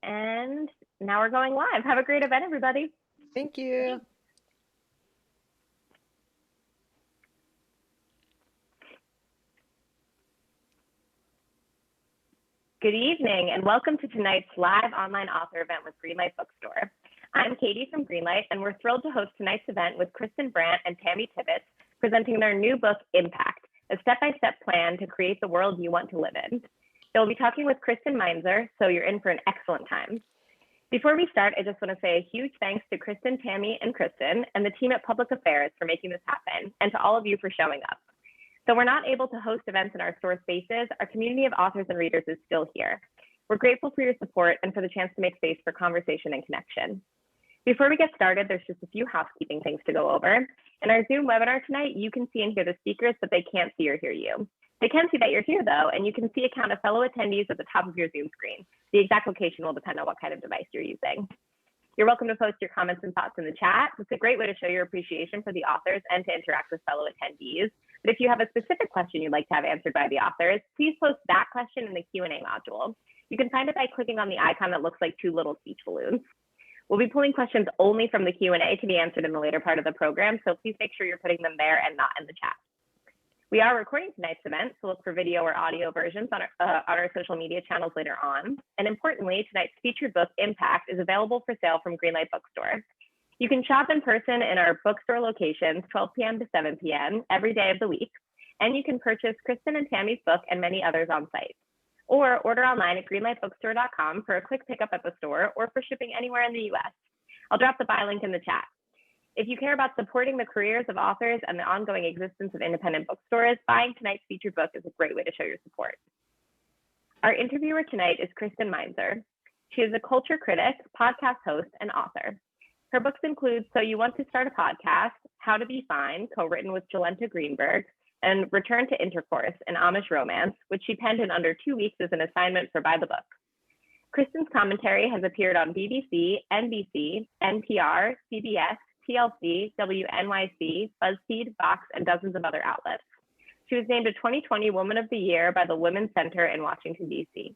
And now we're going live. Have a great event, everybody. Thank you. Good evening, and welcome to tonight's live online author event with Greenlight Bookstore. I'm Katie from Greenlight, and we're thrilled to host tonight's event with Christen Brandt and Tammy Tibbetts presenting their new book, Impact, a step-by-step plan to create the world you want to live in. They'll be talking with Kristen Meinzer, so you're in for an excellent time. Before we start, I just want to say a huge thanks to Kristen, Tammy, and Kristen, and the team at Public Affairs for making this happen, and to all of you for showing up. Though we're not able to host events in our store spaces, our community of authors and readers is still here. We're grateful for your support and for the chance to make space for conversation and connection. Before we get started, there's just a few housekeeping things to go over. In our Zoom webinar tonight, you can see and hear the speakers, but they can't see or hear you. They can see that you're here though, and you can see a count of fellow attendees at the top of your Zoom screen. The exact location will depend on what kind of device you're using. You're welcome to post your comments and thoughts in the chat. It's a great way to show your appreciation for the authors and to interact with fellow attendees. But if you have a specific question you'd like to have answered by the authors, please post that question in the Q&A module. You can find it by clicking on the icon that looks like two little speech balloons. We'll be pulling questions only from the Q&A to be answered in the later part of the program, so please make sure you're putting them there and not in the chat. We are recording tonight's event, so look for video or audio versions on our social media channels later on. And importantly, tonight's featured book, Impact, is available for sale from Greenlight Bookstore. You can shop in person in our bookstore locations, 12 p.m. to 7 p.m. every day of the week. And you can purchase Kristen and Tammy's book and many others on site. Or order online at greenlightbookstore.com for a quick pickup at the store or for shipping anywhere in the US. I'll drop the buy link in the chat. If you care about supporting the careers of authors and the ongoing existence of independent bookstores, buying tonight's featured book is a great way to show your support. Our interviewer tonight is Kristen Meinzer. She is a culture critic, podcast host, and author. Her books include So You Want to Start a Podcast, How to Be Fine, co-written with Jolenta Greenberg, and Return to Intercourse, an Amish romance, which she penned in under 2 weeks as an assignment for By the Book. Kristen's commentary has appeared on BBC, NBC, NPR, CBS, TLC, WNYC, BuzzFeed, Vox, and dozens of other outlets. She was named a 2020 Woman of the Year by the Women's Center in Washington, D.C.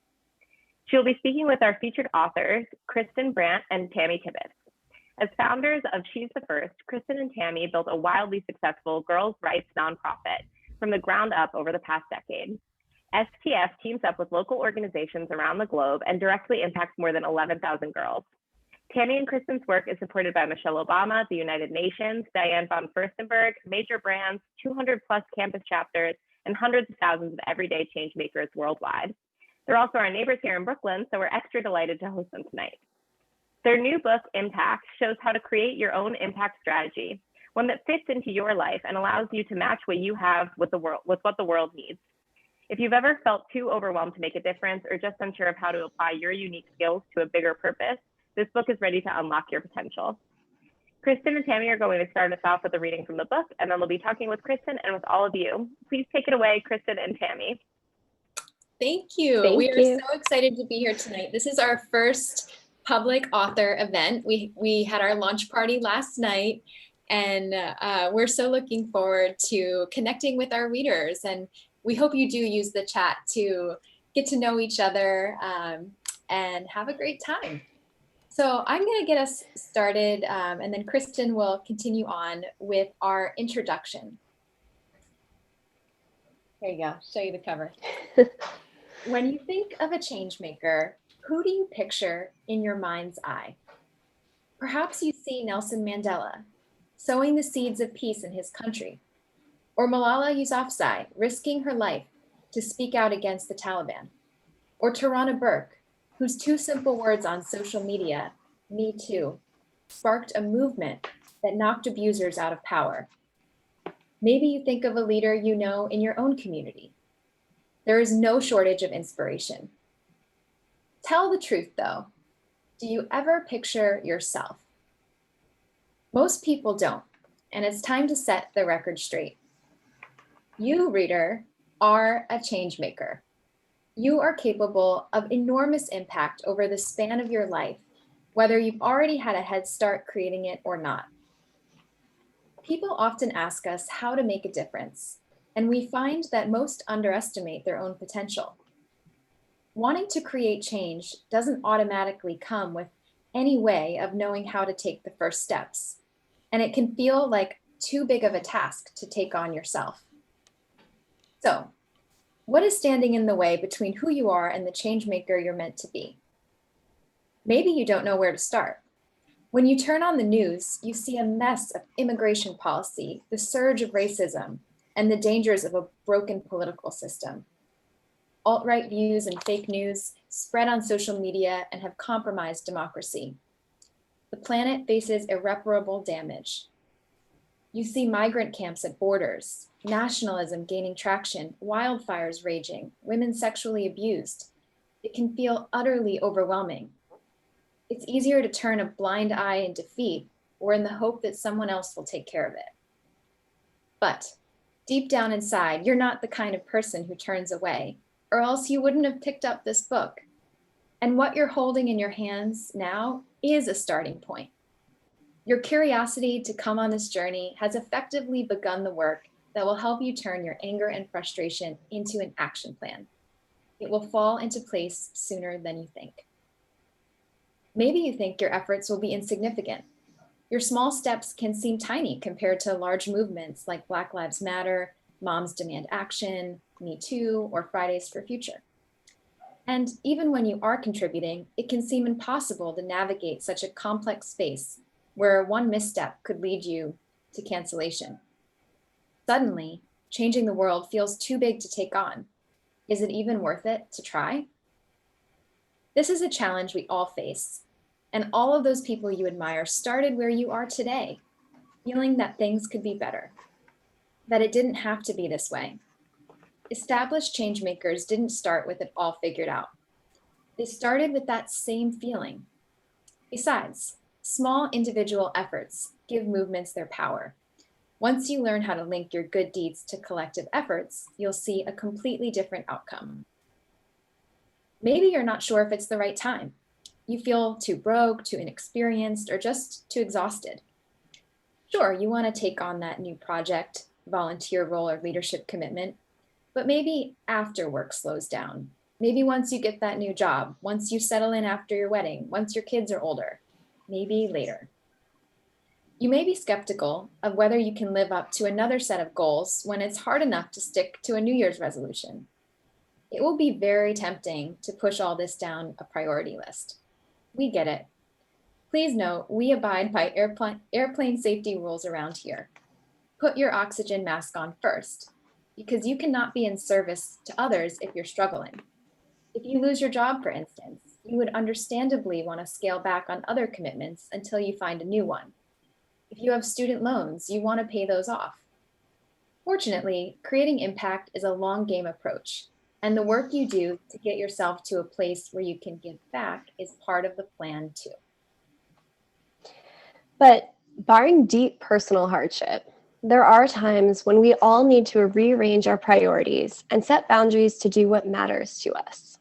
She will be speaking with our featured authors, Christen Brandt and Tammy Tibbetts. As founders of She's the First, Kristen and Tammy built a wildly successful girls' rights nonprofit from the ground up over the past decade. STF teams up with local organizations around the globe and directly impacts more than 11,000 girls. Tammy and Kristen's work is supported by Michelle Obama, the United Nations, Diane von Furstenberg, major brands, 200 plus campus chapters, and hundreds of thousands of everyday change makers worldwide. They're also our neighbors here in Brooklyn, so we're extra delighted to host them tonight. Their new book, Impact, shows how to create your own impact strategy, one that fits into your life and allows you to match what you have with what the world needs. If you've ever felt too overwhelmed to make a difference or just unsure of how to apply your unique skills to a bigger purpose, this book is ready to unlock your potential. Kristen and Tammy are going to start us off with a reading from the book, and then we'll be talking with Kristen and with all of you. Please take it away, Kristen and Tammy. Thank you. We are so excited to be here tonight. This is our first public author event. We had our launch party last night, and we're so looking forward to connecting with our readers. And we hope you do use the chat to get to know each other and have a great time. So I'm going to get us started, and then Kristen will continue on with our introduction. There you go. Show you the cover. When you think of a change maker, who do you picture in your mind's eye? Perhaps you see Nelson Mandela sowing the seeds of peace in his country, or Malala Yousafzai risking her life to speak out against the Taliban, or Tarana Burke, whose 2 simple words on social media, "Me Too," sparked a movement that knocked abusers out of power. Maybe you think of a leader you know in your own community. There is no shortage of inspiration. Tell the truth though. Do you ever picture yourself? Most people don't, and it's time to set the record straight. You, reader, are a change maker. You are capable of enormous impact over the span of your life, whether you've already had a head start creating it or not. People often ask us how to make a difference, and we find that most underestimate their own potential. Wanting to create change doesn't automatically come with any way of knowing how to take the first steps, and it can feel like too big of a task to take on yourself. So, what is standing in the way between who you are and the change maker you're meant to be? Maybe you don't know where to start. When you turn on the news, you see a mess of immigration policy, the surge of racism, and the dangers of a broken political system. Alt-right views and fake news spread on social media and have compromised democracy. The planet faces irreparable damage. You see migrant camps at borders, nationalism gaining traction, wildfires raging, women sexually abused. It can feel utterly overwhelming. It's easier to turn a blind eye in defeat or in the hope that someone else will take care of it. But deep down inside, you're not the kind of person who turns away, or else you wouldn't have picked up this book. And what you're holding in your hands now is a starting point. Your curiosity to come on this journey has effectively begun the work that will help you turn your anger and frustration into an action plan. It will fall into place sooner than you think. Maybe you think your efforts will be insignificant. Your small steps can seem tiny compared to large movements like Black Lives Matter, Moms Demand Action, Me Too, or Fridays for Future. And even when you are contributing, it can seem impossible to navigate such a complex space where one misstep could lead you to cancellation. Suddenly, changing the world feels too big to take on. Is it even worth it to try? This is a challenge we all face, and all of those people you admire started where you are today, feeling that things could be better, that it didn't have to be this way. Established change makers didn't start with it all figured out. They started with that same feeling. Besides, small individual efforts give movements their power. Once you learn how to link your good deeds to collective efforts, you'll see a completely different outcome. Maybe you're not sure if it's the right time. You feel too broke, too inexperienced, or just too exhausted. Sure, you want to take on that new project, volunteer role, or leadership commitment, but maybe after work slows down. Maybe once you get that new job, once you settle in after your wedding, once your kids are older, maybe later. You may be skeptical of whether you can live up to another set of goals when it's hard enough to stick to a New Year's resolution. It will be very tempting to push all this down a priority list. We get it. Please note, we abide by airplane safety rules around here. Put your oxygen mask on first, because you cannot be in service to others if you're struggling. If you lose your job, for instance, you would understandably want to scale back on other commitments until you find a new one. If you have student loans, you want to pay those off. Fortunately, creating impact is a long game approach, and the work you do to get yourself to a place where you can give back is part of the plan too. But barring deep personal hardship, there are times when we all need to rearrange our priorities and set boundaries to do what matters to us.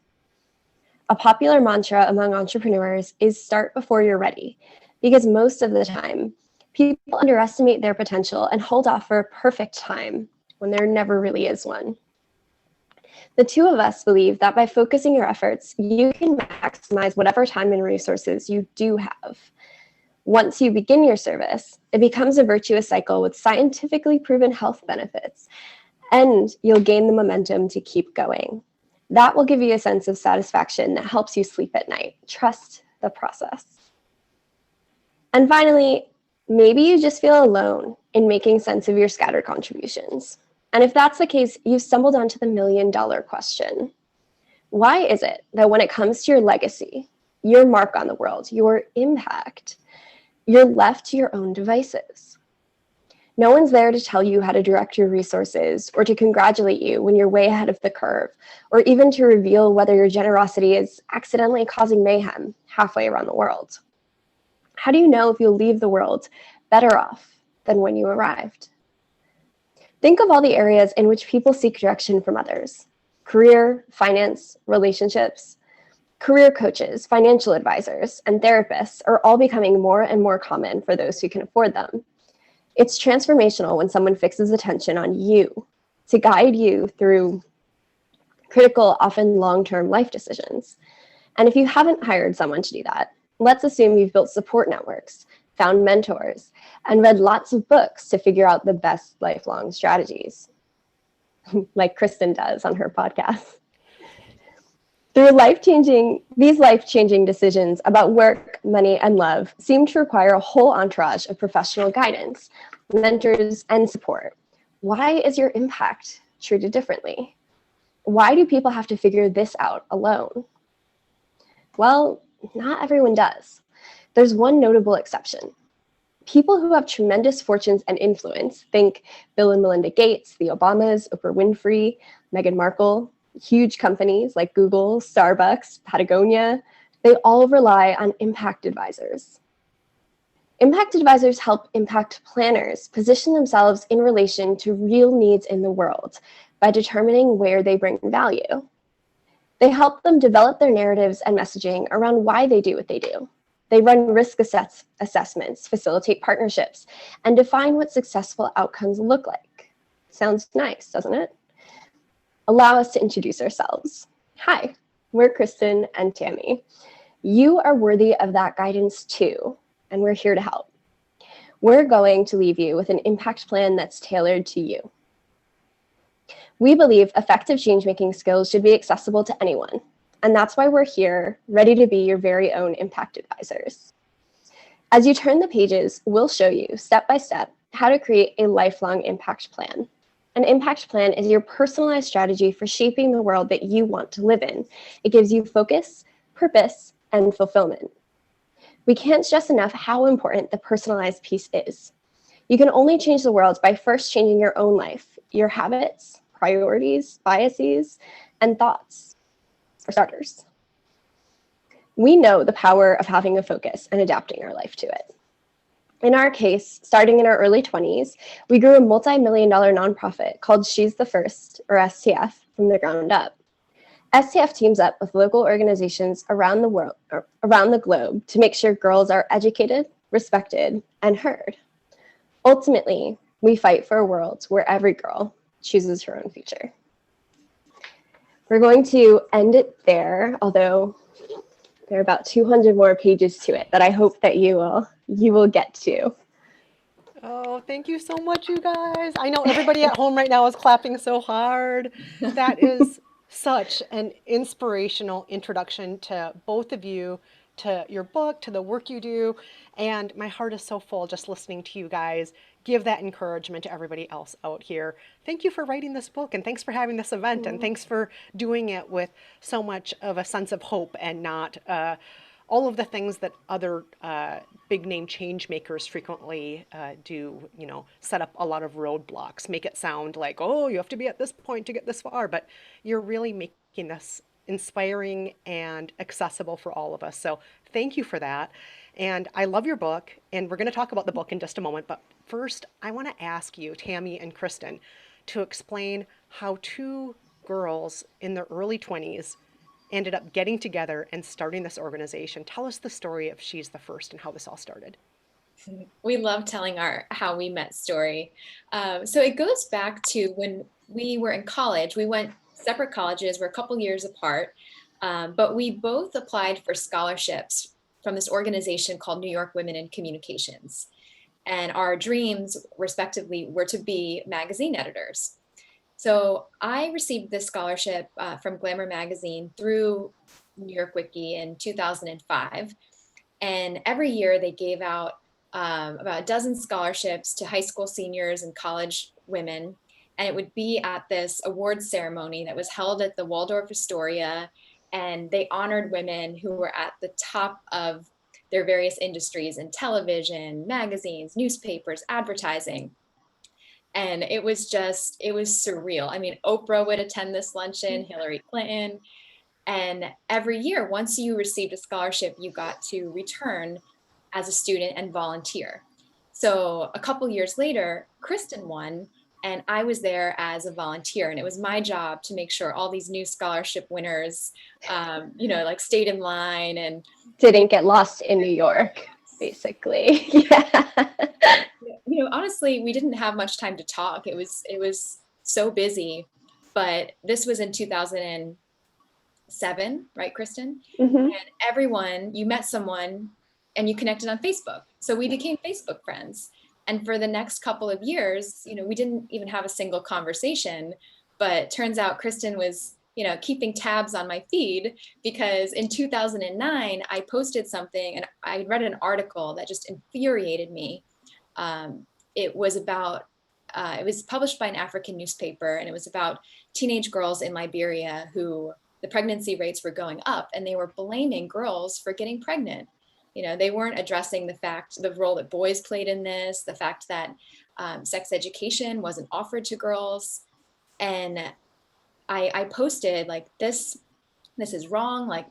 A popular mantra among entrepreneurs is start before you're ready, because most of the time, people underestimate their potential and hold off for a perfect time when there never really is one. The two of us believe that by focusing your efforts, you can maximize whatever time and resources you do have. Once you begin your service, it becomes a virtuous cycle with scientifically proven health benefits, and you'll gain the momentum to keep going. That will give you a sense of satisfaction that helps you sleep at night. Trust the process. And finally, maybe you just feel alone in making sense of your scattered contributions. And if that's the case, you've stumbled onto the million-dollar question. Why is it that when it comes to your legacy, your mark on the world, your impact, you're left to your own devices? No one's there to tell you how to direct your resources or to congratulate you when you're way ahead of the curve, or even to reveal whether your generosity is accidentally causing mayhem halfway around the world. How do you know if you'll leave the world better off than when you arrived? Think of all the areas in which people seek direction from others: career, finance, relationships. Career coaches, financial advisors, and therapists are all becoming more and more common for those who can afford them. It's transformational when someone fixes attention on you to guide you through critical, often long-term life decisions. And if you haven't hired someone to do that, let's assume you've built support networks, found mentors, and read lots of books to figure out the best lifelong strategies, like Kristen does on her podcast. These life-changing decisions about work, money, and love seem to require a whole entourage of professional guidance, mentors, and support. Why is your impact treated differently? Why do people have to figure this out alone? Well, not everyone does. There's one notable exception. People who have tremendous fortunes and influence, think Bill and Melinda Gates, the Obamas, Oprah Winfrey, Meghan Markle, huge companies like Google, Starbucks, Patagonia, they all rely on impact advisors. Impact advisors help impact planners position themselves in relation to real needs in the world by determining where they bring value. They help them develop their narratives and messaging around why they do what they do. They run risk assessments, facilitate partnerships, and define what successful outcomes look like. Sounds nice, doesn't it? Allow us to introduce ourselves. Hi, we're Kristen and Tammy. You are worthy of that guidance too, and we're here to help. We're going to leave you with an impact plan that's tailored to you. We believe effective change-making skills should be accessible to anyone, and that's why we're here, ready to be your very own impact advisors. As you turn the pages, we'll show you step by step how to create a lifelong impact plan. An impact plan is your personalized strategy for shaping the world that you want to live in. It gives you focus, purpose, and fulfillment. We can't stress enough how important the personalized piece is. You can only change the world by first changing your own life, your habits, priorities, biases, and thoughts, for starters. We know the power of having a focus and adapting our life to it. In our case, starting in our early 20s, we grew a multi-million-dollar nonprofit called She's the First, or STF, from the ground up. STF teams up with local organizations around the globe to make sure girls are educated, respected, and heard. Ultimately, we fight for a world where every girl chooses her own future. We're going to end it there, although there are about 200 more pages to it that I hope that you will get to. Oh, thank you so much, you guys. I know everybody at home right now is clapping so hard. That is such an inspirational introduction to both of you, to your book, to the work you do. And my heart is so full just listening to you guys give that encouragement to everybody else out here. Thank you for writing this book, and thanks for having this event, and thanks for doing it with so much of a sense of hope and not all of the things that other big name change makers frequently do, set up a lot of roadblocks, make it sound like, oh, you have to be at this point to get this far, but you're really making this inspiring and accessible for all of us. So thank you for that. And I love your book, and we're going to talk about the book in just a moment. But first, I want to ask you, Tammy and Kristen, to explain how two girls in their early 20s ended up getting together and starting this organization. Tell us the story of She's the First and how this all started. We love telling our how we met story. So it goes back to when we were in college. We went separate colleges, we're a couple years apart, but we both applied for scholarships from this organization called New York Women in Communications. And our dreams, respectively, were to be magazine editors. So I received this scholarship from Glamour magazine through New York Wiki in 2005. And every year they gave out about a dozen scholarships to high school seniors and college women. And it would be at this awards ceremony that was held at the Waldorf Astoria. And they honored women who were at the top of their various industries in television, magazines, newspapers, advertising. And it was surreal. I mean, Oprah would attend this luncheon, Hillary Clinton. And every year, once you received a scholarship, you got to return as a student and volunteer. So a couple years later, Kristen won, and I was there as a volunteer. And it was my job to make sure all these new scholarship winners, stayed in line and didn't get lost in New York, basically. Yeah. Honestly, we didn't have much time to talk. It was so busy. but this was in 2007, right, Kristen? Mm-hmm. And everyone, you met someone and you connected on Facebook. So we became Facebook friends. And for the next couple of years, we didn't even have a single conversation, but turns out Kristen was, keeping tabs on my feed, because in 2009, I posted something and I read an article that just infuriated me. It was published by an African newspaper, and it was about teenage girls in Liberia who the pregnancy rates were going up, and they were blaming girls for getting pregnant. They weren't addressing the role that boys played in this, the fact that sex education wasn't offered to girls. And I posted like, this is wrong. Like,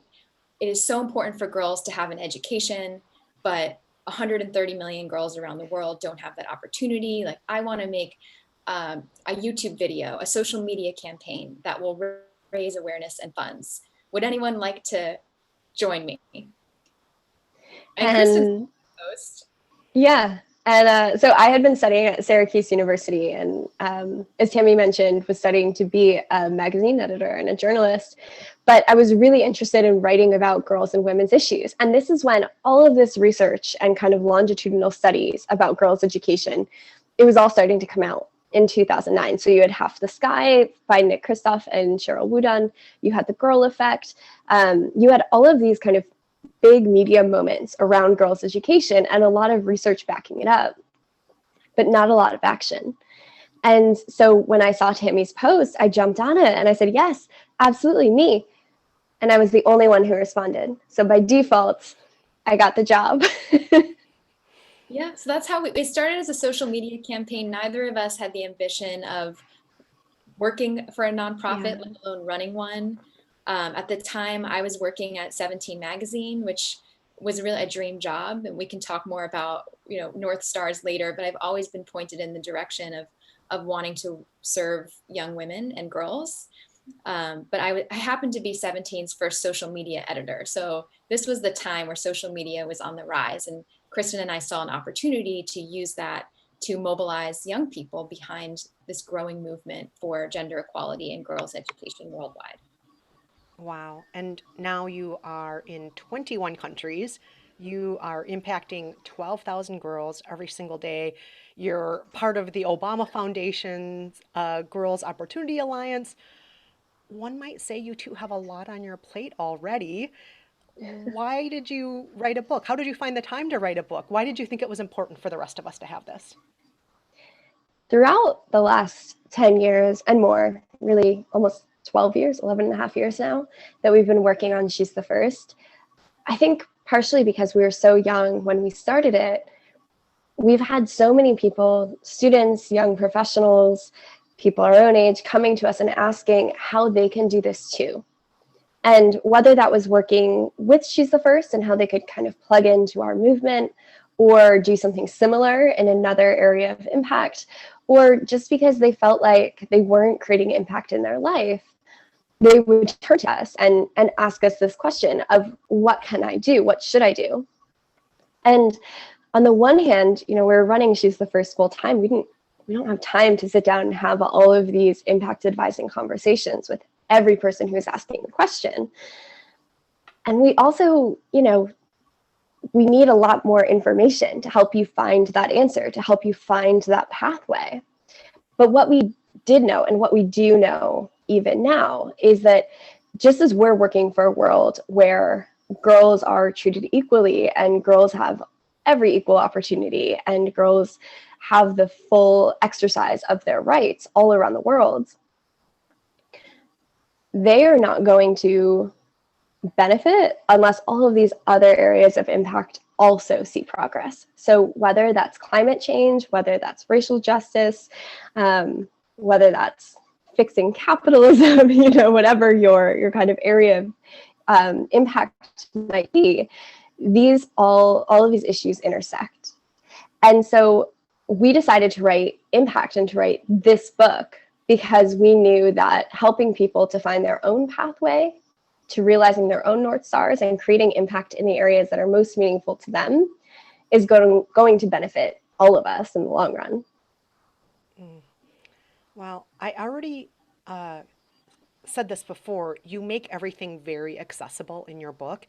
it is so important for girls to have an education, but 130 million girls around the world don't have that opportunity. Like, I want to make a YouTube video, a social media campaign that will raise awareness and funds. Would anyone like to join me? And Kristen's post. Yeah. And so I had been studying at Syracuse University, and as Tammy mentioned, was studying to be a magazine editor and a journalist. But I was really interested in writing about girls and women's issues. And this is when all of this research and kind of longitudinal studies about girls' education, it was all starting to come out in 2009. So you had Half the Sky by Nick Kristof and Cheryl Wooden. You had The Girl Effect. You had all of these kind of big media moments around girls' education and a lot of research backing it up, but not a lot of action. And so when I saw Tammy's post, I jumped on it and I said, yes, absolutely, me. And I was the only one who responded. So by default, I got the job. Yeah, so that's how it started as a social media campaign. Neither of us had the ambition of working for a nonprofit, let alone running one. At the time, I was working at 17 Magazine, which was really a dream job. And we can talk more about, North Stars later, but I've always been pointed in the direction of wanting to serve young women and girls. But I happened to be 17's first social media editor. So this was the time where social media was on the rise. And Kristen and I saw an opportunity to use that to mobilize young people behind this growing movement for gender equality and girls' education worldwide. Wow. And now you are in 21 countries. You are impacting 12,000 girls every single day. You're part of the Obama Foundation's Girls Opportunity Alliance. One might say you two have a lot on your plate already. Why did you write a book? How did you find the time to write a book? Why did you think it was important for the rest of us to have this? Throughout the last 10 years and more, really almost 12 years, 11 and a half years now, that we've been working on She's the First, I think partially because we were so young when we started it, we've had so many people, students, young professionals, people our own age, coming to us and asking how they can do this too. And whether that was working with She's the First and how they could kind of plug into our movement or do something similar in another area of impact, or just because they felt like they weren't creating impact in their life, they would turn to us and ask us this question of, what can I do? What should I do? And on the one hand, we're running She's the First full time. We don't have time to sit down and have all of these impact advising conversations with every person who's asking the question. And we also, we need a lot more information to help you find that answer, to help you find that pathway. But what we did know, and what we do know even now, is that just as we're working for a world where girls are treated equally and girls have every equal opportunity and girls have the full exercise of their rights all around the world, they are not going to benefit unless all of these other areas of impact also see progress. So whether that's climate change, whether that's racial justice, whether that's fixing capitalism, whatever your kind of area of impact might be, all of these issues intersect. And so we decided to write impact and to write this book because we knew that helping people to find their own pathway to realizing their own North Stars and creating impact in the areas that are most meaningful to them is going to benefit all of us in the long run. Well, I already said this before, you make everything very accessible in your book.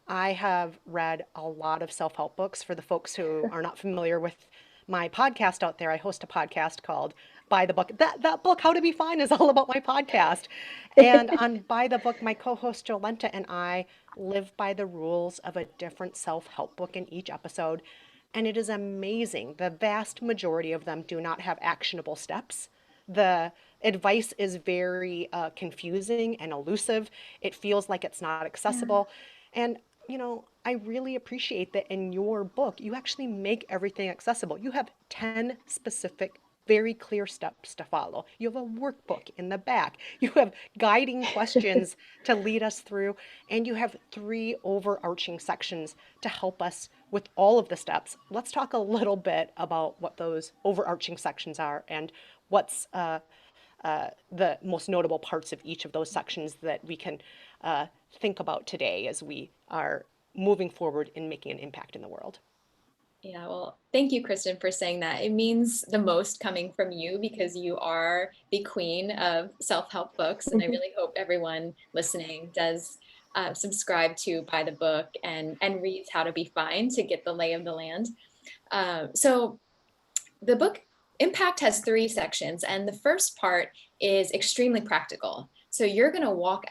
I have read a lot of self-help books. For the folks who are not familiar with my podcast out there, I host a podcast called Buy the Book. That book, How to Be Fine, is all about my podcast. And on Buy the Book, my co-host Jolenta and I live by the rules of a different self-help book in each episode. And it is amazing. The vast majority of them do not have actionable steps. The advice is very confusing and elusive. It feels like it's not accessible. And, I really appreciate that in your book, you actually make everything accessible. You have 10 specific, very clear steps to follow. You have a workbook in the back. You have guiding questions to lead us through. And you have 3 overarching sections to help us with all of the steps. Let's talk a little bit about what those overarching sections are and what's the most notable parts of each of those sections that we can think about today as we are moving forward in making an impact in the world. Yeah, well, thank you, Kristen, for saying that. It means the most coming from you because you are the queen of self-help books. And I really hope everyone listening does subscribe to Buy the Book and reads How to Be Fine to get the lay of the land. So the book Impact has 3 sections, and the first part is extremely practical. So you're going to walk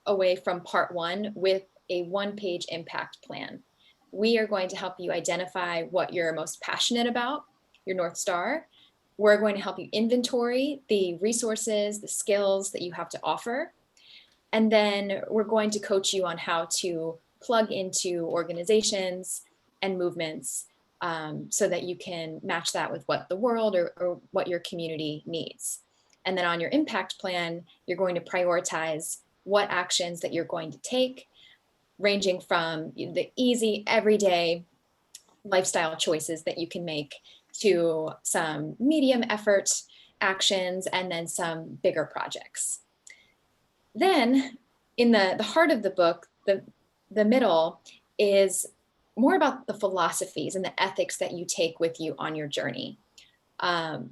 away from part 1 with a 1-page impact plan. We are going to help you identify what you're most passionate about, your North Star. We're going to help you inventory the resources, the skills that you have to offer. And then we're going to coach you on how to plug into organizations and movements so that you can match that with what the world or what your community needs. And then on your impact plan, you're going to prioritize what actions that you're going to take, ranging from the easy everyday lifestyle choices that you can make to some medium effort actions and then some bigger projects. Then in the heart of the book, the middle is more about the philosophies and the ethics that you take with you on your journey.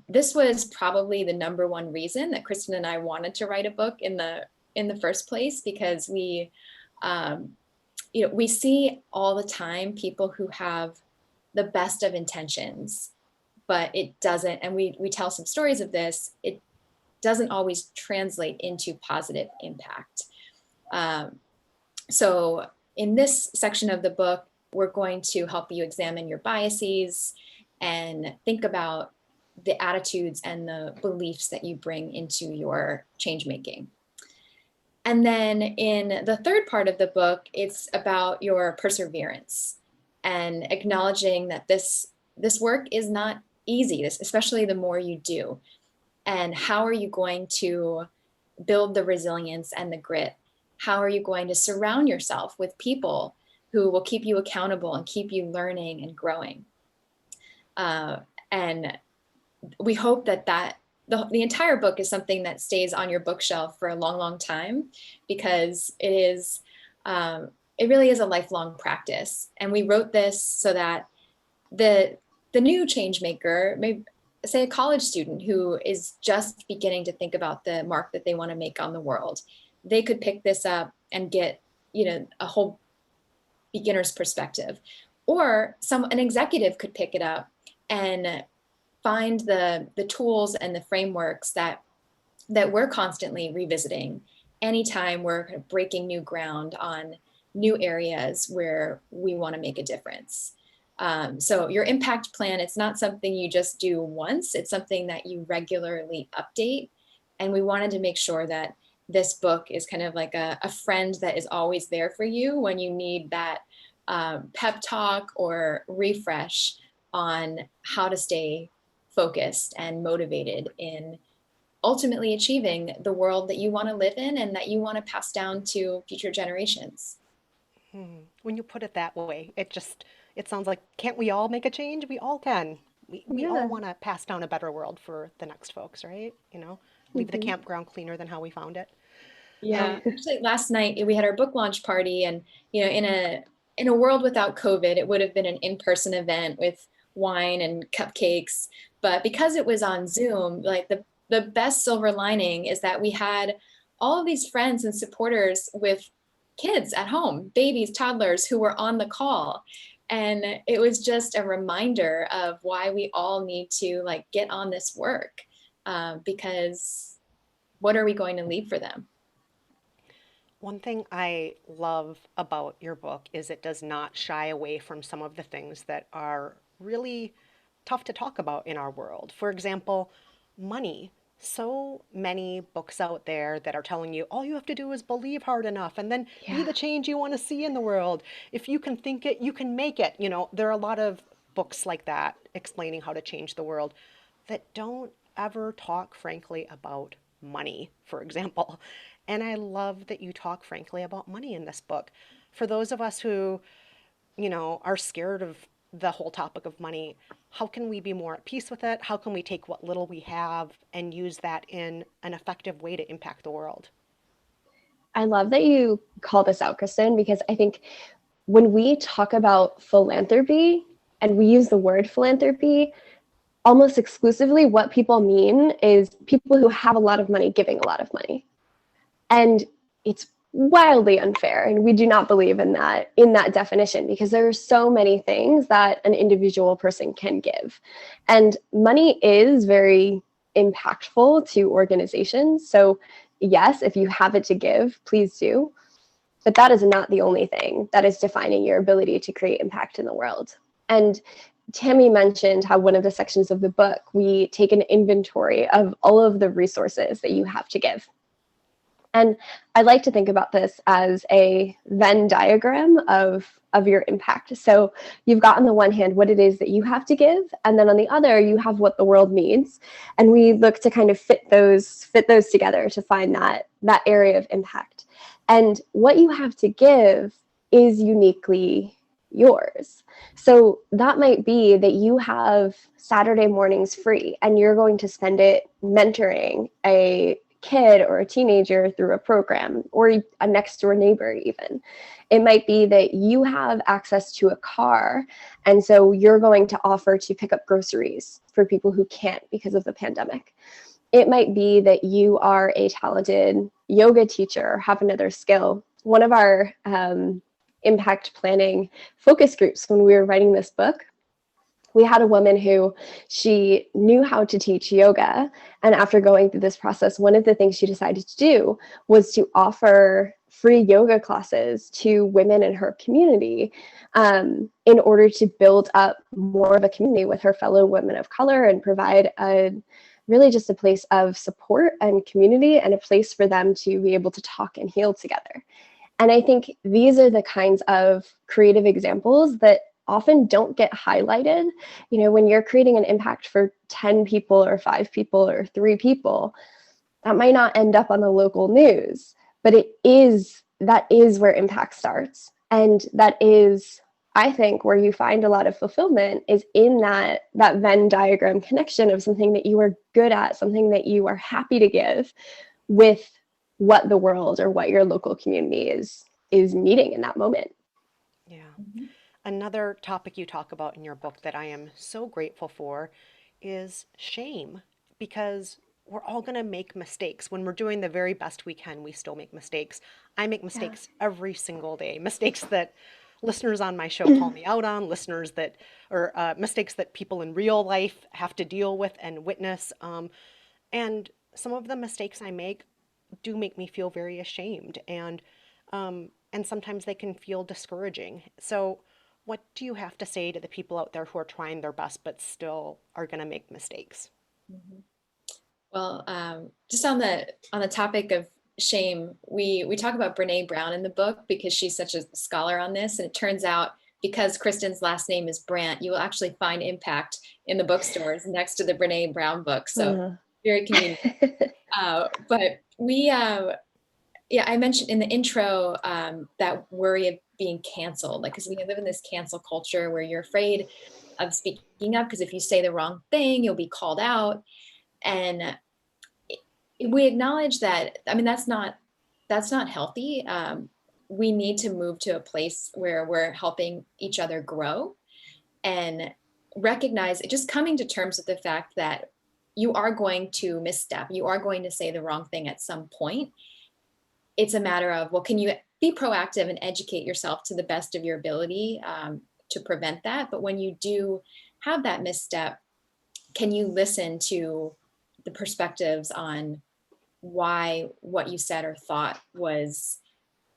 This was probably the number 1 reason that Kristen and I wanted to write a book in the first place, because we see all the time people who have the best of intentions, but it doesn't, and we tell some stories of this, it doesn't always translate into positive impact. So in this section of the book, we're going to help you examine your biases and think about the attitudes and the beliefs that you bring into your change making. And then in the third part of the book, it's about your perseverance and acknowledging that this work is not easy, especially the more you do. And how are you going to build the resilience and the grit? How are you going to surround yourself with people who will keep you accountable and keep you learning and growing? And we hope that the entire book is something that stays on your bookshelf for a long, long time, because it really is a lifelong practice. And we wrote this so that the new change maker, maybe say a college student who is just beginning to think about the mark that they want to make on the world, they could pick this up and get, a whole beginner's perspective. Or an executive could pick it up and find the tools and the frameworks that we're constantly revisiting anytime we're kind of breaking new ground on new areas where we want to make a difference. So your impact plan, it's not something you just do once, it's something that you regularly update. And we wanted to make sure that this book is kind of like a friend that is always there for you when you need that pep talk or refresh on how to stay focused and motivated in ultimately achieving the world that you want to live in and that you want to pass down to future generations. When you put it that way, it sounds like, can't we all make a change? We all can. We all want to pass down a better world for the next folks, right? Leave the campground cleaner than how we found it. Yeah. Actually, last night we had our book launch party, and in a world without COVID, it would have been an in-person event with wine and cupcakes. But because it was on Zoom, like the best silver lining is that we had all of these friends and supporters with kids at home, babies, toddlers who were on the call. And it was just a reminder of why we all need to like get on this work, because what are we going to leave for them? One thing I love about your book is it does not shy away from some of the things that are really tough to talk about in our world. For example, money. So many books out there that are telling you all you have to do is believe hard enough and then be Yeah. the change you want to see in the world. If you can think it, you can make it. You know, there are a lot of books like that explaining how to change the world that don't ever talk frankly about money, for example. And I love that you talk frankly about money in this book. For those of us who, are scared of the whole topic of money, how can we be more at peace with it? How can we take what little we have and use that in an effective way to impact the world? I love that you call this out, Kristen, because I think when we talk about philanthropy and we use the word philanthropy, almost exclusively what people mean is people who have a lot of money giving a lot of money. And it's wildly unfair. And we do not believe in that definition, because there are so many things that an individual person can give. And money is very impactful to organizations. So yes, if you have it to give, please do. But that is not the only thing that is defining your ability to create impact in the world. And Tammy mentioned how one of the sections of the book, we take an inventory of all of the resources that you have to give. And I like to think about this as a Venn diagram of your impact. So you've got on the one hand what it is that you have to give, and then on the other you have what the world needs. And we look to kind of fit those together to find that area of impact. And what you have to give is uniquely yours. So that might be that you have Saturday mornings free and you're going to spend it mentoring a kid or a teenager through a program, or a next door neighbor even. It might be that you have access to a car, and so you're going to offer to pick up groceries for people who can't because of the pandemic. It might be that you are a talented yoga teacher, have another skill. One of our impact planning focus groups when we were writing this book, we had a woman who she knew how to teach yoga. And after going through this process, one of the things she decided to do was to offer free yoga classes to women in her community, in order to build up more of a community with her fellow women of color and provide really just a place of support and community and a place for them to be able to talk and heal together. And I think these are the kinds of creative examples that often don't get highlighted. When you're creating an impact for 10 people or 5 people or 3 people, that might not end up on the local news, but that is where impact starts. And that is, I think, where you find a lot of fulfillment is in that Venn diagram connection of something that you are good at, something that you are happy to give, with what the world or what your local community is needing in that moment. Yeah. Another topic you talk about in your book that I am so grateful for is shame, because we're all going to make mistakes. When we're doing the very best we can, we still make mistakes. I make mistakes every single day, mistakes that listeners on my show call me out on, mistakes that people in real life have to deal with and witness. And some of the mistakes I make do make me feel very ashamed, and sometimes they can feel discouraging. So what do you have to say to the people out there who are trying their best but still are going to make mistakes? Mm-hmm. Well, just on the topic of shame, we talk about Brene Brown in the book because she's such a scholar on this, and it turns out because Kristen's last name is Brandt, you will actually find impact in the bookstores next to the Brene Brown book. So very convenient. But I mentioned in the intro that worry of being canceled, because we live in this cancel culture where you're afraid of speaking up because if you say the wrong thing, you'll be called out. And we acknowledge that, that's not healthy. We need to move to a place where we're helping each other grow and recognize, just coming to terms with the fact that you are going to misstep. You are going to say the wrong thing at some point. It's a matter of, well, can you be proactive and educate yourself to the best of your ability to prevent that? But when you do have that misstep, can you listen to the perspectives on why what you said or thought was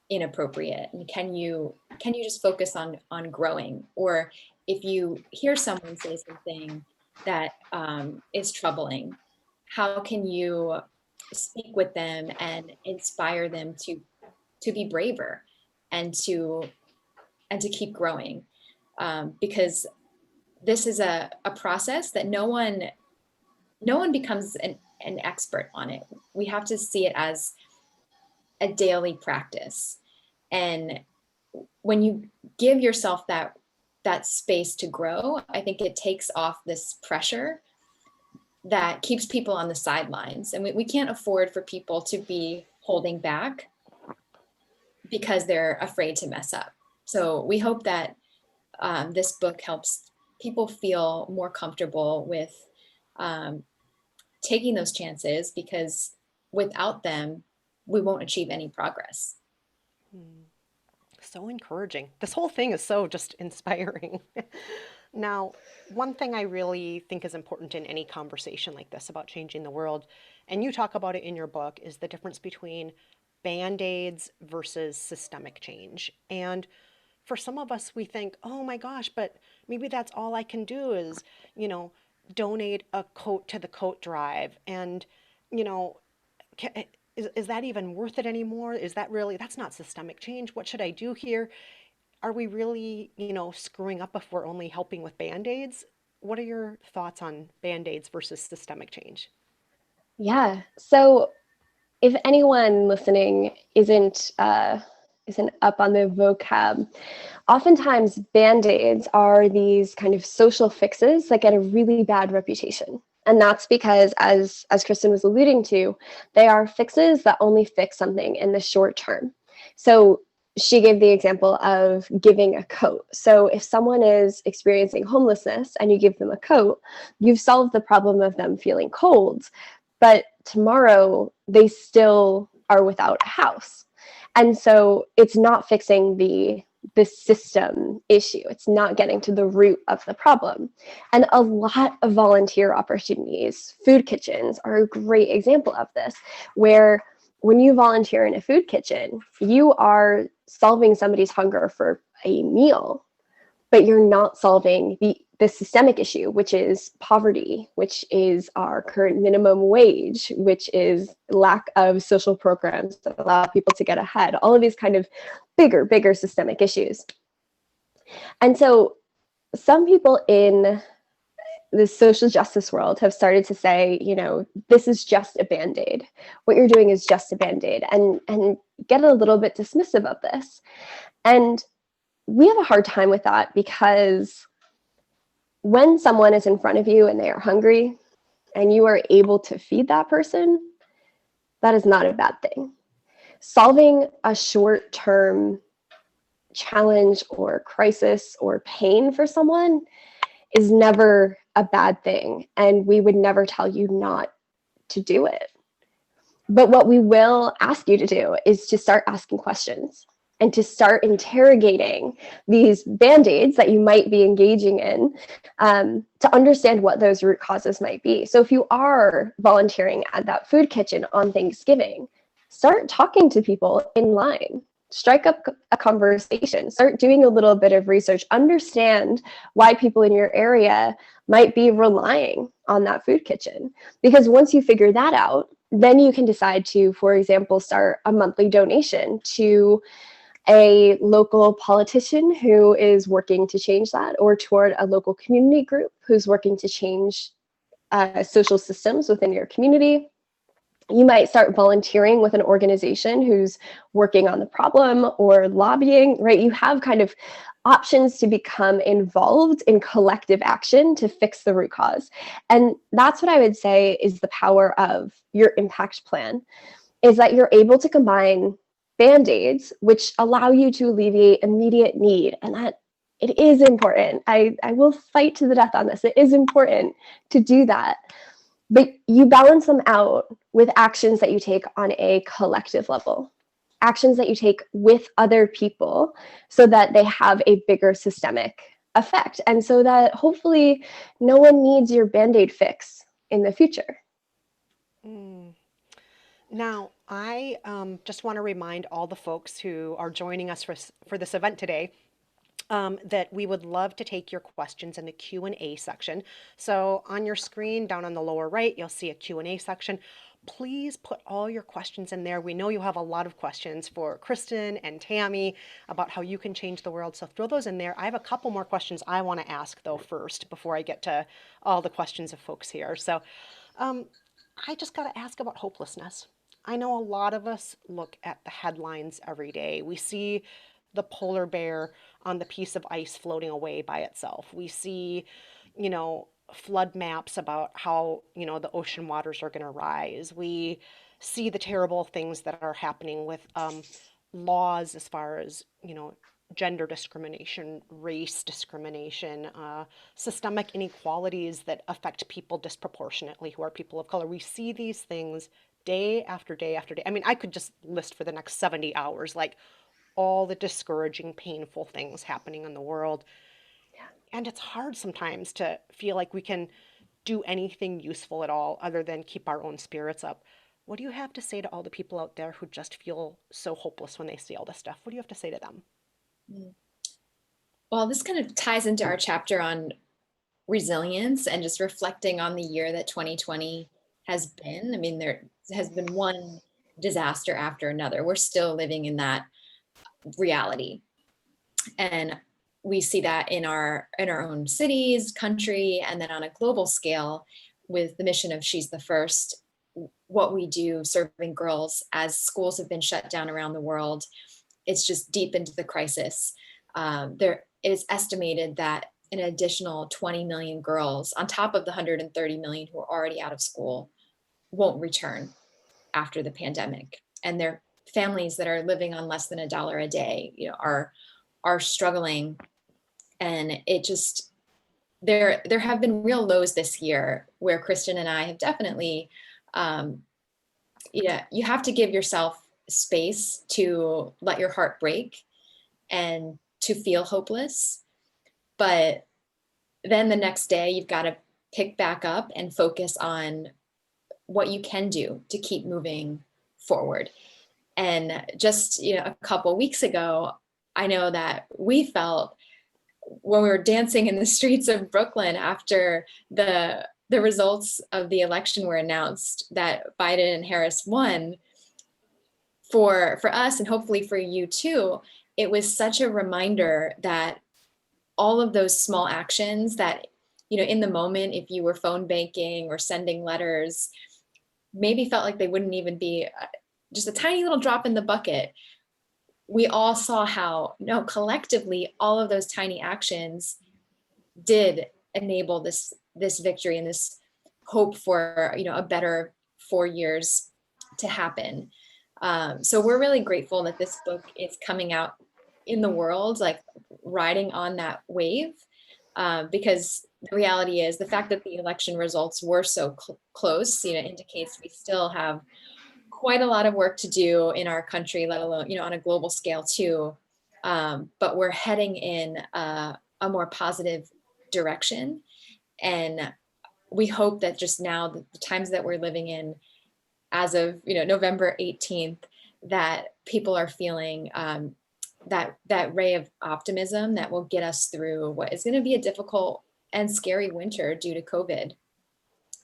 inappropriate? And can you just focus on growing? Or if you hear someone say something that is troubling, how can you speak with them and inspire them to be braver and to keep growing? Because this is a process that no one becomes an expert on it. We have to see it as a daily practice. And when you give yourself that space to grow, I think it takes off this pressure that keeps people on the sidelines. And we can't afford for people to be holding back because they're afraid to mess up. So we hope that this book helps people feel more comfortable with taking those chances, because without them, we won't achieve any progress. So encouraging. This whole thing is so just inspiring. Now, one thing I really think is important in any conversation like this about changing the world, and you talk about it in your book, is the difference between Band-Aids versus systemic change. And for some of us, we think, oh my gosh, but maybe that's all I can do is, donate a coat to the coat drive. And, is that even worth it anymore? Is that really, that's not systemic change. What should I do here? Are we really, screwing up if we're only helping with Band-Aids? What are your thoughts on Band-Aids versus systemic change? Yeah. So if anyone listening isn't up on the vocab, oftentimes Band-Aids are these kind of social fixes that get a really bad reputation. And that's because, as Kristen was alluding to, they are fixes that only fix something in the short term. So she gave the example of giving a coat. So if someone is experiencing homelessness and you give them a coat, you've solved the problem of them feeling cold, but tomorrow they still are without a house. And so it's not fixing the system issue. It's not getting to the root of the problem. And a lot of volunteer opportunities, food kitchens are a great example of this, where when you volunteer in a food kitchen, you are solving somebody's hunger for a meal, but you're not solving the systemic issue, which is poverty, which is our current minimum wage, which is lack of social programs that allow people to get ahead, all of these kind of bigger systemic issues. And so some people in the social justice world have started to say, this is just a Band-Aid. What you're doing is just a Band-Aid, and get a little bit dismissive of this. And we have a hard time with that, because when someone is in front of you and they are hungry and you are able to feed that person, that is not a bad thing. Solving a short-term challenge or crisis or pain for someone is never a bad thing, and we would never tell you not to do it. But what we will ask you to do is to start asking questions and to start interrogating these Band-Aids that you might be engaging in, to understand what those root causes might be. So if you are volunteering at that food kitchen on Thanksgiving, start talking to people in line. Strike up a conversation, start doing a little bit of research, understand why people in your area might be relying on that food kitchen. Because once you figure that out, then you can decide to, for example, start a monthly donation to a local politician who is working to change that, or toward a local community group who's working to change social systems within your community. You might start volunteering with an organization who's working on the problem, or lobbying, right? You have kind of options to become involved in collective action to fix the root cause. And that's what I would say is the power of your impact plan, is that you're able to combine Band-Aids, which allow you to alleviate immediate need. And that it is important. I will fight to the death on this. It is important to do that. But you balance them out with actions that you take on a collective level, actions that you take with other people so that they have a bigger systemic effect. And so that hopefully no one needs your Band-Aid fix in the future. Now, I just want to remind all the folks who are joining us for this event today that we would love to take your questions in the Q&A section. So on your screen down on the lower right, you'll see a Q&A section. Please put all your questions in there. We know you have a lot of questions for Kristen and Tammy about how you can change the world. So throw those in there. I have a couple more questions I want to ask though first before I get to all the questions of folks here. So I just got to ask about hopelessness. I know a lot of us look at the headlines every day. We see the polar bear on the piece of ice floating away by itself. We see, flood maps about how, the ocean waters are going to rise. We see the terrible things that are happening with laws as far as, gender discrimination, race discrimination, systemic inequalities that affect people disproportionately who are people of color. We see these things day after day after day. I mean, I could just list for the next 70 hours, like all the discouraging, painful things happening in the world. And it's hard sometimes to feel like we can do anything useful at all other than keep our own spirits up. What do you have to say to all the people out there who just feel so hopeless when they see all this stuff? What do you have to say to them? Well, this kind of ties into our chapter on resilience and just reflecting on the year that 2020 has been. I mean, there has been one disaster after another. We're still living in that reality. And we see that in our own cities, country, and then on a global scale with the mission of She's the First, what we do serving girls as schools have been shut down around the world. It's just deep into the crisis. It is estimated that an additional 20 million girls on top of the 130 million who are already out of school won't return after the pandemic. And their families that are living on less than $1 a day, are struggling. And it just, there have been real lows this year where Kristen and I have definitely, you have to give yourself space to let your heart break and to feel hopeless. But then the next day you've got to pick back up and focus on what you can do to keep moving forward. And just, a couple weeks ago, I know that we felt when we were dancing in the streets of Brooklyn after the results of the election were announced that Biden and Harris won, for us and hopefully for you too, it was such a reminder that all of those small actions that, in the moment, if you were phone banking or sending letters, maybe felt like they wouldn't even be just a tiny little drop in the bucket. We all saw how, collectively, all of those tiny actions did enable this victory and this hope for, a better 4 years to happen. So we're really grateful that this book is coming out in the world, like riding on that wave, because the reality is the fact that the election results were so close, indicates we still have quite a lot of work to do in our country, let alone, on a global scale too. But we're heading in a more positive direction. And we hope that just now, the times that we're living in, as of November 18th, that people are feeling that ray of optimism that will get us through what is going to be a difficult and scary winter due to COVID.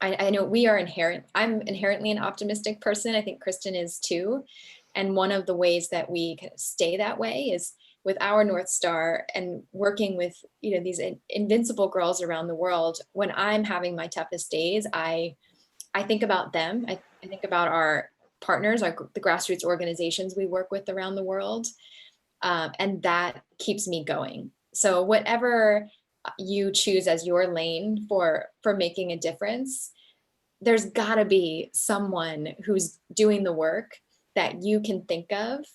I know I'm inherently an optimistic person. I think Kristen is too. And one of the ways that we kind of stay that way is with our North Star and working with, these invincible girls around the world. When I'm having my toughest days, I think about them. I think about our partners, the grassroots organizations we work with around the world. And that keeps me going. So whatever you choose as your lane for making a difference, there's gotta be someone who's doing the work that you can think of,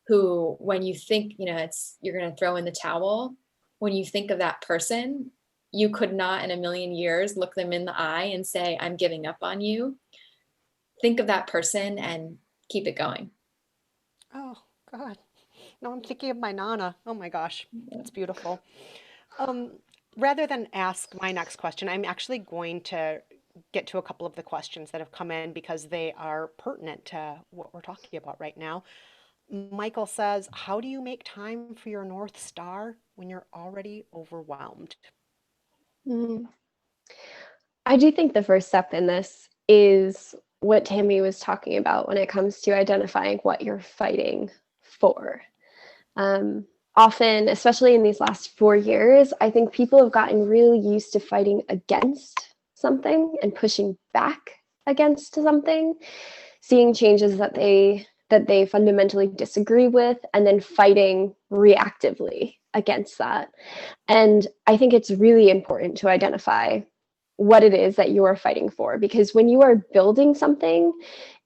who, when you think, you're gonna throw in the towel, when you think of that person, you could not in a million years look them in the eye and say, I'm giving up on you, think of that person and keep it going. Oh, God. No, I'm thinking of my Nana. Oh my gosh, that's beautiful. Rather than ask my next question, I'm actually going to get to a couple of the questions that have come in because they are pertinent to what we're talking about right now. Michael says, how do you make time for your North Star when you're already overwhelmed? Mm. I do think the first step in this is what Tammy was talking about when it comes to identifying what you're fighting for. Often, especially in these last 4 years, I think people have gotten really used to fighting against something and pushing back against something, seeing changes that they fundamentally disagree with, and then fighting reactively against that. And I think it's really important to identify what it is that you are fighting for, because when you are building something,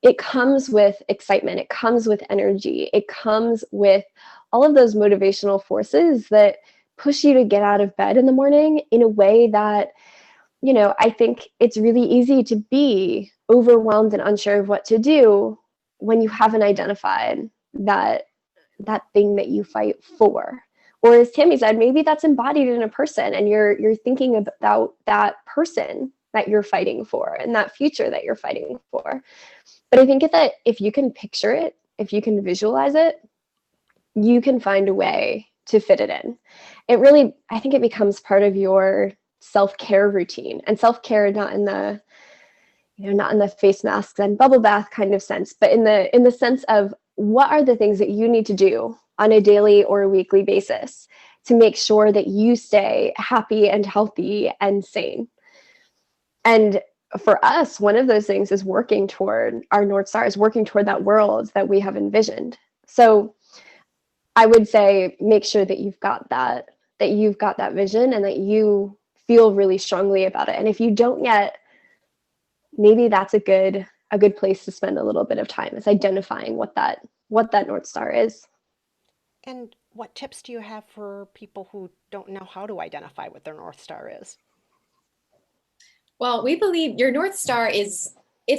it comes with excitement, it comes with energy, it comes with all of those motivational forces that push you to get out of bed in the morning in a way that, I think it's really easy to be overwhelmed and unsure of what to do when you haven't identified that thing that you fight for. Or as Tammy said, maybe that's embodied in a person and you're thinking about that person that you're fighting for and that future that you're fighting for. But I think that if you can picture it, if you can visualize it, you can find a way to fit it in. I think it becomes part of your self-care routine, and self-care not in the face masks and bubble bath kind of sense, but in the sense of what are the things that you need to do on a daily or a weekly basis to make sure that you stay happy and healthy and sane. And for us, one of those things is working toward our North Star, is working toward that world that we have envisioned. So I would say make sure that you've got that vision and that you feel really strongly about it. And if you don't yet, maybe that's a good place to spend a little bit of time, is identifying what that North Star is. And what tips do you have for people who don't know how to identify what their North Star is? Well, we believe your North Star it's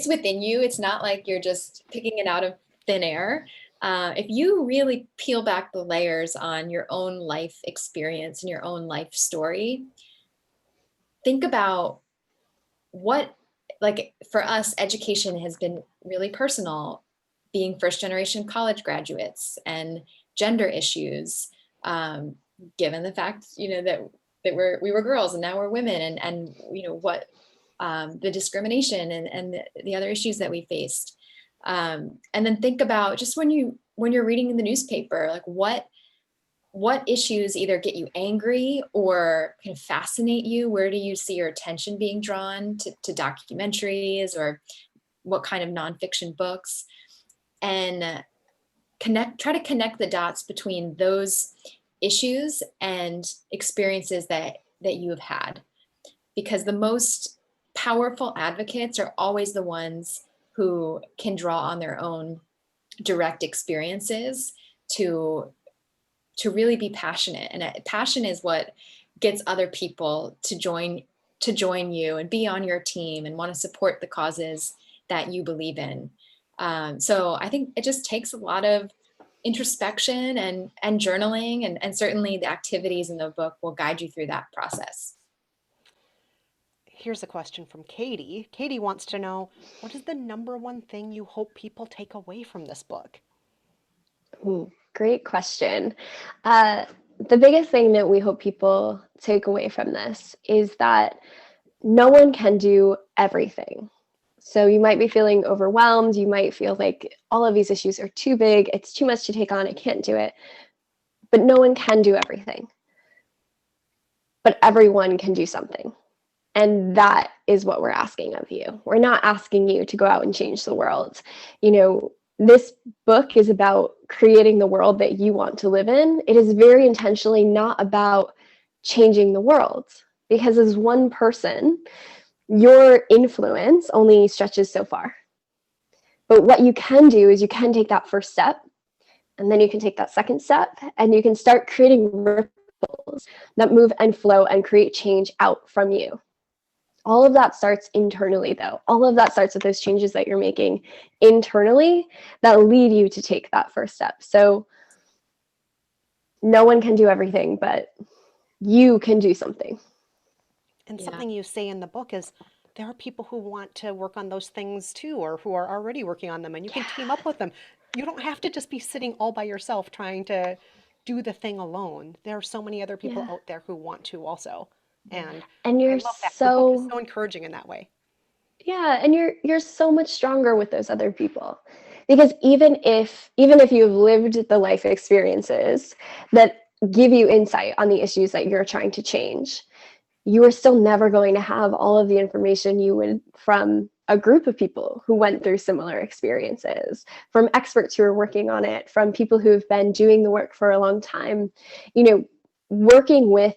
within you. It's not like you're just picking it out of thin air. If you really peel back the layers on your own life experience and your own life story, think about like for us, education has been really personal, being first generation college graduates and gender issues, given the fact, that we were girls and now we're women, and what the discrimination and the other issues that we faced. And then think about just when you're reading in the newspaper, like what issues either get you angry or kind of fascinate you? Where do you see your attention being drawn to documentaries, or what kind of nonfiction books? And try to connect the dots between those issues and experiences that you have had. Because the most powerful advocates are always the ones who can draw on their own direct experiences to really be passionate. And passion is what gets other people to join you and be on your team and want to support the causes that you believe in. So I think it just takes a lot of introspection and journaling, and certainly the activities in the book will guide you through that process. Here's a question from Katie. Katie wants to know, what is the number one thing you hope people take away from this book? Ooh, great question. The biggest thing that we hope people take away from this is that no one can do everything. So you might be feeling overwhelmed. You might feel like all of these issues are too big. It's too much to take on. I can't do it. But no one can do everything. But everyone can do something. And that is what we're asking of you. We're not asking you to go out and change the world. This book is about creating the world that you want to live in. It is very intentionally not about changing the world, because as one person, your influence only stretches so far. But what you can do is you can take that first step, and then you can take that second step, and you can start creating ripple that move and flow and create change out from you. All of that starts internally, though. All of that starts with those changes that you're making internally that lead you to take that first step. So no one can do everything, but you can do something. And something you say in the book is there are people who want to work on those things too, or who are already working on them, and you can team up with them. You don't have to just be sitting all by yourself trying to do the thing alone. There are so many other people out there who want to also. And you're I love that. The book is so encouraging in that way. Yeah, and you're so much stronger with those other people. Because even if you've lived the life experiences that give you insight on the issues that you're trying to change, you are still never going to have all of the information you would from a group of people who went through similar experiences, from experts who are working on it, from people who have been doing the work for a long time. Working with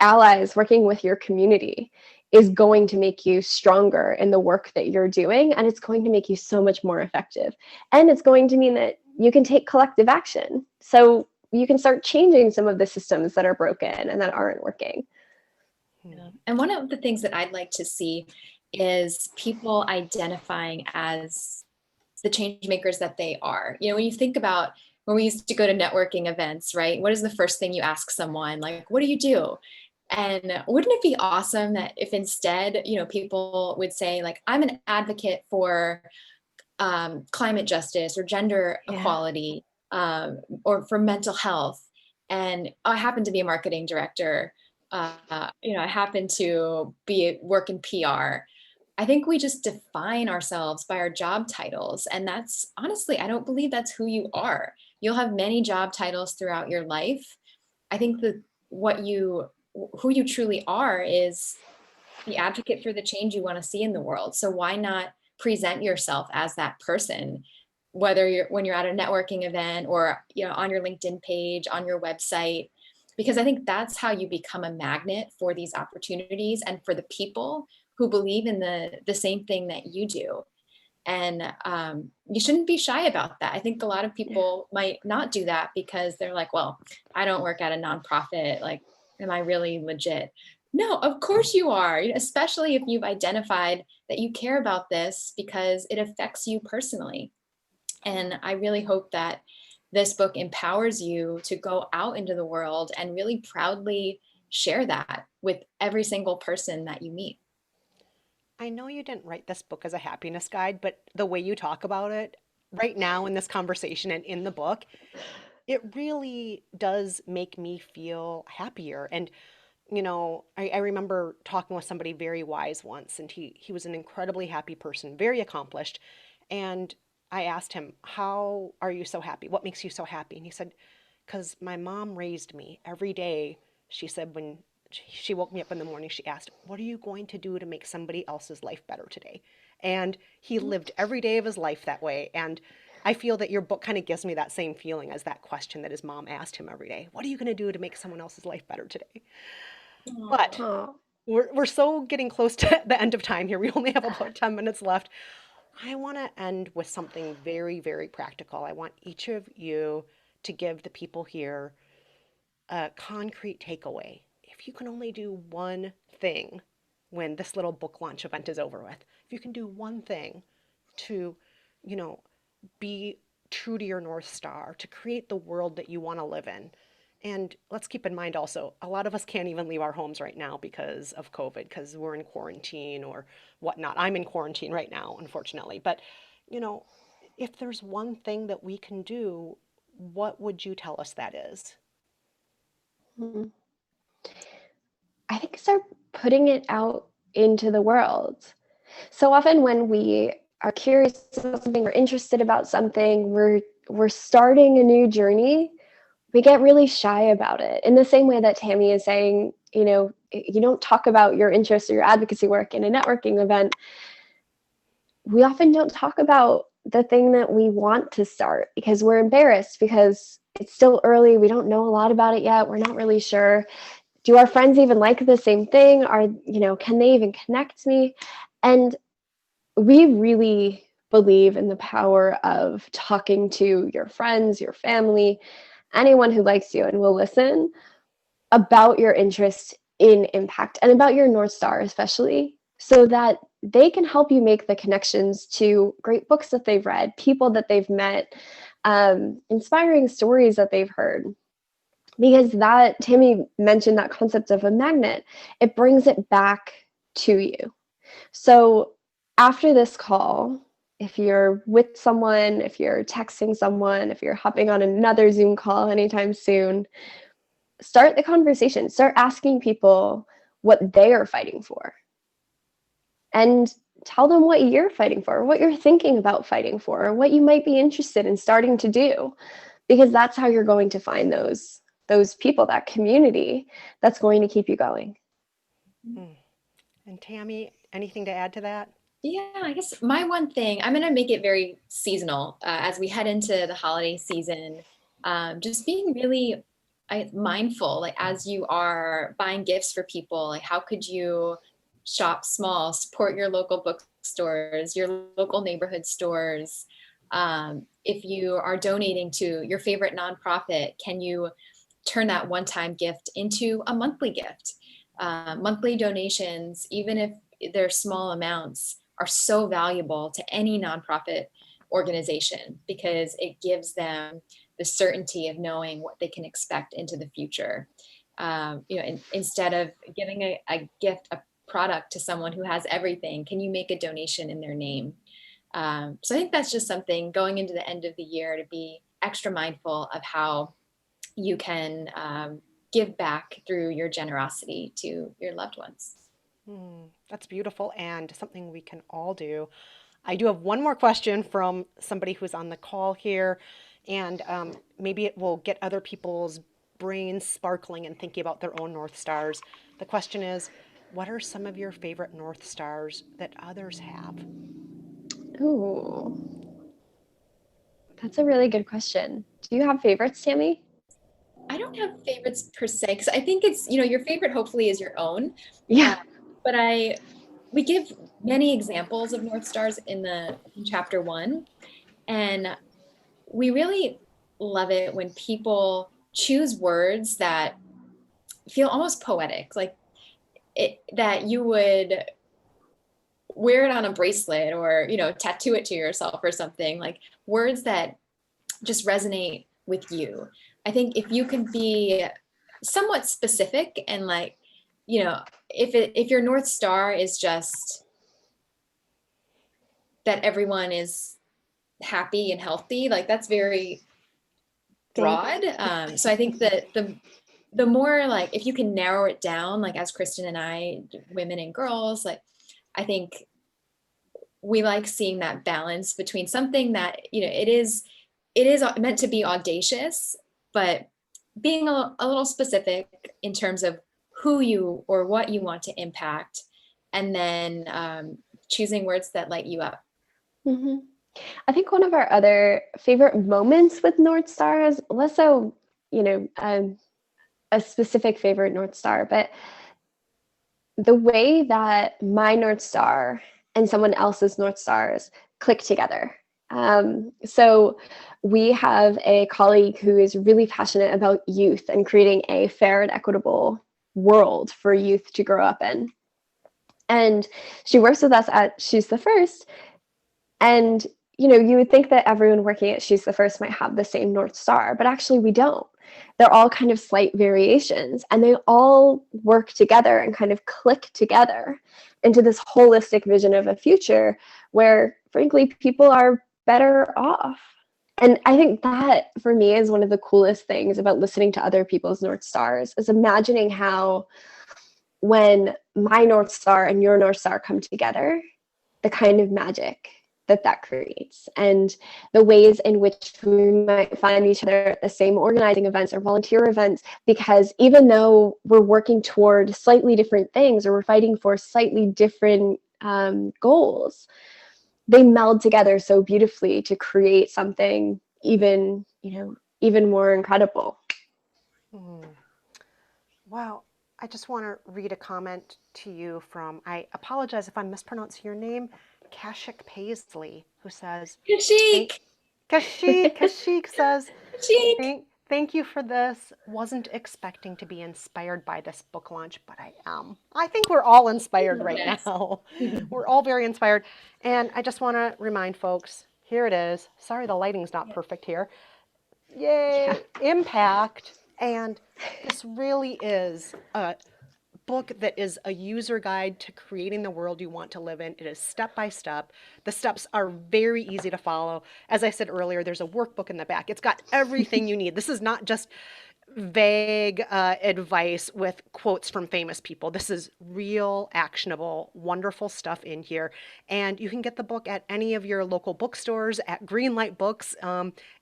allies, working with your community is going to make you stronger in the work that you're doing, and it's going to make you so much more effective. And it's going to mean that you can take collective action. So you can start changing some of the systems that are broken and that aren't working. Yeah. And one of the things that I'd like to see is people identifying as the change makers that they are. When you think about when we used to go to networking events, right? What is the first thing you ask someone? Like, what do you do? And wouldn't it be awesome that if instead, people would say, like, I'm an advocate for climate justice or gender equality, or for mental health. And I happen to be a marketing director. I happen to work in PR. I think we just define ourselves by our job titles. And that's honestly, I don't believe that's who you are. You'll have many job titles throughout your life. I think that who you truly are is the advocate for the change you want to see in the world. So why not present yourself as that person, whether when you're at a networking event or on your LinkedIn page, on your website, because I think that's how you become a magnet for these opportunities and for the people who believe in the same thing that you do. And you shouldn't be shy about that. I think a lot of people might not do that because they're like, well, I don't work at a nonprofit. Like, am I really legit? No, of course you are, especially if you've identified that you care about this because it affects you personally. And I really hope that this book empowers you to go out into the world and really proudly share that with every single person that you meet. I know you didn't write this book as a happiness guide, but the way you talk about it right now in this conversation and in the book, it really does make me feel happier. And, I remember talking with somebody very wise once, and he was an incredibly happy person, very accomplished. And I asked him, how are you so happy? What makes you so happy? And he said, because my mom raised me every day. She said when she woke me up in the morning, she asked, what are you going to do to make somebody else's life better today? And he lived every day of his life that way. And I feel that your book kind of gives me that same feeling as that question that his mom asked him every day. What are you going to do to make someone else's life better today? But we're so getting close to the end of time here. We only have about 10 minutes left. I want to end with something very, very practical. I want each of you to give the people here a concrete takeaway. If you can only do one thing when this little book launch event is over with, if you can do one thing to, be true to your North Star, to create the world that you want to live in. And let's keep in mind also, a lot of us can't even leave our homes right now because of COVID, because we're in quarantine or whatnot. I'm in quarantine right now, unfortunately. But, if there's one thing that we can do, what would you tell us that is? I think start putting it out into the world. So often when we are curious about something, we're interested about something, we're starting a new journey, we get really shy about it. In the same way that Tammy is saying, you don't talk about your interests or your advocacy work in a networking event. We often don't talk about the thing that we want to start because we're embarrassed, because it's still early. We don't know a lot about it yet. We're not really sure. Do our friends even like the same thing? Can they even connect me? And we really believe in the power of talking to your friends, your family, anyone who likes you and will listen about your interest in impact and about your North Star, especially, so that they can help you make the connections to great books that they've read, people that they've met, inspiring stories that they've heard. Because that, Tammy mentioned that concept of a magnet, it brings it back to you. So after this call, if you're with someone, if you're texting someone, if you're hopping on another Zoom call anytime soon, start the conversation. Start asking people what they are fighting for. And tell them what you're fighting for, what you're thinking about fighting for, what you might be interested in starting to do. Because that's how you're going to find those people, that community that's going to keep you going. And Tammy, anything to add to that? Yeah, I guess my one thing, I'm going to make it very seasonal as we head into the holiday season. Just being really mindful, like as you are buying gifts for people, like how could you shop small, support your local bookstores, your local neighborhood stores. If you are donating to your favorite nonprofit, can you turn that one-time gift into a monthly gift? Monthly donations, even if they're small amounts, are so valuable to any nonprofit organization because it gives them the certainty of knowing what they can expect into the future. Instead of giving a gift, a product to someone who has everything, can you make a donation in their name? So I think that's just something going into the end of the year to be extra mindful of how you can give back through your generosity to your loved ones. That's beautiful and something we can all do. I do have one more question from somebody who's on the call here, and maybe it will get other people's brains sparkling and thinking about their own North Stars. The question is, what are some of your favorite North Stars that others have? Ooh, that's a really good question. Do you have favorites, Tammy? I don't have favorites per se, because I think it's, your favorite hopefully is your own. Yeah. But we give many examples of North Stars in chapter 1. And we really love it when people choose words that feel almost poetic, like that you would wear it on a bracelet or, tattoo it to yourself or something, like words that just resonate with you. I think if you can be somewhat specific and like, if your North Star is just that everyone is happy and healthy, like that's very broad. So I think that the more like, if you can narrow it down, like as Kristen and I, women and girls, like I think we like seeing that balance between something that, it is meant to be audacious, but being a little specific in terms of who you or what you want to impact, and then choosing words that light you up. Mm-hmm. I think one of our other favorite moments with North Star is less so, a specific favorite North Star, but the way that my North Star and someone else's North Stars click together. So we have a colleague who is really passionate about youth and creating a fair and equitable world for youth to grow up in. And she works with us at She's the First. And, you would think that everyone working at She's the First might have the same North Star, but actually we don't. They're all kind of slight variations, and they all work together and kind of click together into this holistic vision of a future where, frankly, people are better off. And I think that, for me, is one of the coolest things about listening to other people's North Stars, is imagining how when my North Star and your North Star come together, the kind of magic that creates, and the ways in which we might find each other at the same organizing events or volunteer events, because even though we're working toward slightly different things or we're fighting for slightly different goals, they meld together so beautifully to create something even more incredible. Wow. I just want to read a comment to you from, I apologize if I'm mispronouncing your name, Kashik Paisley, who says, Kashik says, Thank you for this. Wasn't expecting to be inspired by this book launch, but I am. I think we're all inspired right Yes. now. We're all very inspired. And I just want to remind folks, here it is. Sorry, the lighting's not perfect here. Yay, impact. And this really is a book that is a user guide to creating the world you want to live in. It is step by step. The steps are very easy to follow. As I said earlier, there's a workbook in the back. It's got everything you need. This is not just vague advice with quotes from famous people. This is real, actionable, wonderful stuff in here. And you can get the book at any of your local bookstores, at Greenlight Books,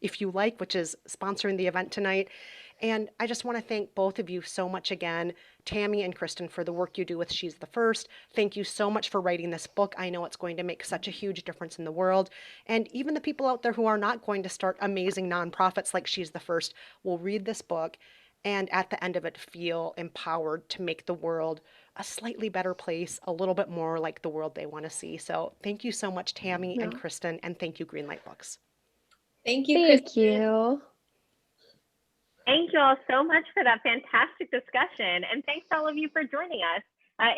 if you like, which is sponsoring the event tonight. And I just want to thank both of you so much again, Tammy and Kristen, for the work you do with She's the First. Thank you so much for writing this book. I know it's going to make such a huge difference in the world. And even the people out there who are not going to start amazing nonprofits like She's the First will read this book and at the end of it feel empowered to make the world a slightly better place, a little bit more like the world they want to see. So thank you so much, Tammy and Kristen, and thank you, Greenlight Books. Thank you, Thank Kristen. you. Thank you all so much for that fantastic discussion. And thanks to all of you for joining us.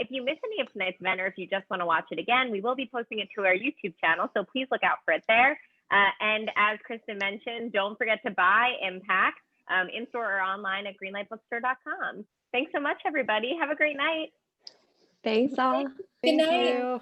If you missed any of tonight's event, or if you just want to watch it again, we will be posting it to our YouTube channel. So please look out for it there. And as Kristen mentioned, don't forget to buy Impact in-store or online at greenlightbookstore.com. Thanks so much, everybody. Have a great night. Thanks all. Good night. Thank you.